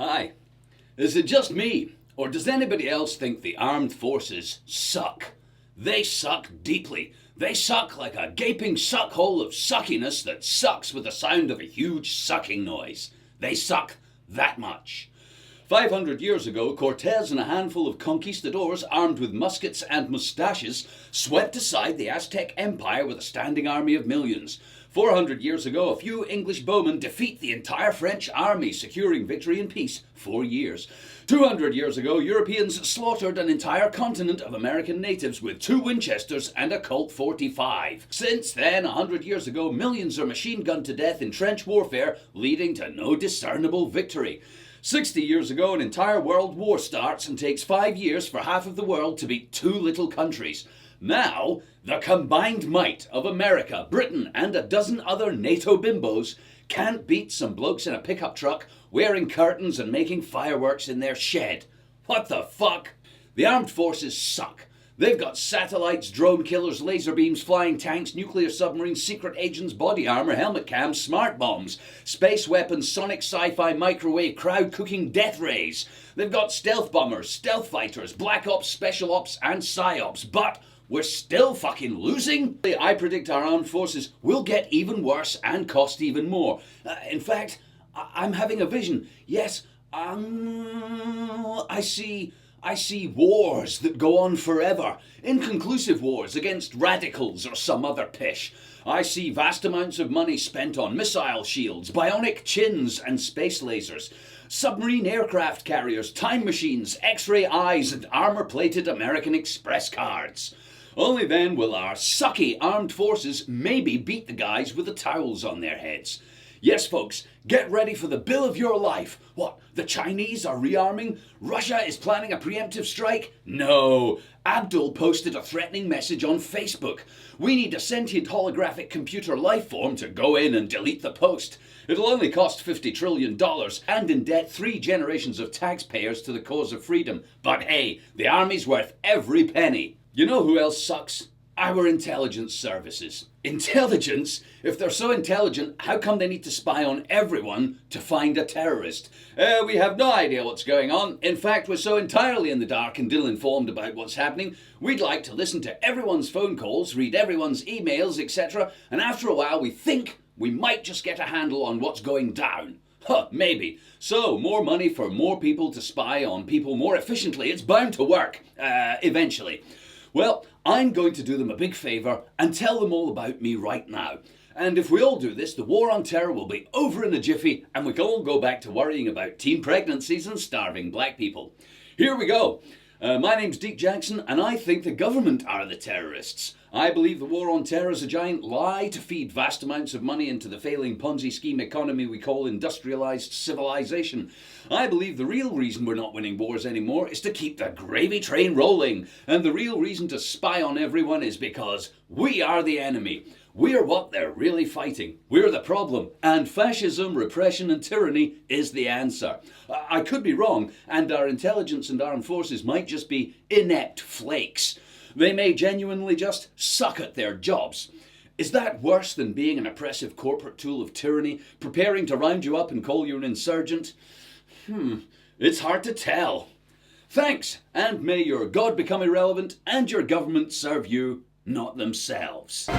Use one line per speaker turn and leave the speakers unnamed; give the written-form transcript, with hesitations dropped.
Hi. Is it just me, or does anybody else think the armed forces suck? They suck deeply. They suck like a gaping suckhole of suckiness that sucks with the sound of a huge sucking noise. They suck that much. 500 years ago, Cortez and a handful of conquistadors armed with muskets and mustaches swept aside the Aztec Empire with a standing army of millions. 400 years ago, a few English bowmen defeat the entire French army, securing victory and peace 4 years. 200 years ago, Europeans slaughtered an entire continent of American natives with 2 Winchesters and a Colt 45. Since then, 100 years ago, millions are machine gunned to death in trench warfare, leading to no discernible victory. 60 years ago, an entire world war starts and takes 5 years for half of the world to beat 2 little countries. Now, the combined might of America, Britain, and a dozen other NATO bimbos can't beat some blokes in a pickup truck wearing curtains and making fireworks in their shed. What the fuck? The armed forces suck. They've got satellites, drone killers, laser beams, flying tanks, nuclear submarines, secret agents, body armor, helmet cams, smart bombs, space weapons, sonic sci-fi, microwave, crowd-cooking death rays. They've got stealth bombers, stealth fighters, black ops, special ops, and psyops, but we're still fucking losing? I predict our armed forces will get even worse and cost even more. In fact, I'm having a vision. Yes, I see wars that go on forever. Inconclusive wars against radicals or some other pish. I see vast amounts of money spent on missile shields, bionic chins and space lasers, submarine aircraft carriers, time machines, X-ray eyes and armor-plated American Express cards. Only then will our sucky armed forces maybe beat the guys with the towels on their heads. Yes, folks, get ready for the bill of your life. What, the Chinese are rearming? Russia is planning a preemptive strike? No. Abdul posted a threatening message on Facebook. We need a sentient holographic computer life form to go in and delete the post. It'll only cost $50 trillion and indebt 3 generations of taxpayers to the cause of freedom. But hey, the army's worth every penny. You know who else sucks? Our intelligence services. Intelligence? If they're so intelligent, how come they need to spy on everyone to find a terrorist? We have no idea what's going on. In fact, we're so entirely in the dark and ill-informed about what's happening, we'd like to listen to everyone's phone calls, read everyone's emails, etc. And after a while, we think we might just get a handle on what's going down. Maybe. So, more money for more people to spy on people more efficiently. It's bound to work. Eventually. Well, I'm going to do them a big favour and tell them all about me right now. And if we all do this, the war on terror will be over in a jiffy and we can all go back to worrying about teen pregnancies and starving black people. Here we go. My name's Deke Jackson and I think the government are the terrorists. I believe the war on terror is a giant lie to feed vast amounts of money into the failing Ponzi scheme economy we call industrialized civilization. I believe the real reason we're not winning wars anymore is to keep the gravy train rolling. And the real reason to spy on everyone is because we are the enemy. We're what they're really fighting. We're the problem. And fascism, repression and tyranny is the answer. I could be wrong, and our intelligence and armed forces might just be inept flakes. They may genuinely just suck at their jobs. Is that worse than being an oppressive corporate tool of tyranny, preparing to round you up and call you an insurgent? It's hard to tell. Thanks, and may your God become irrelevant and your government serve you, not themselves.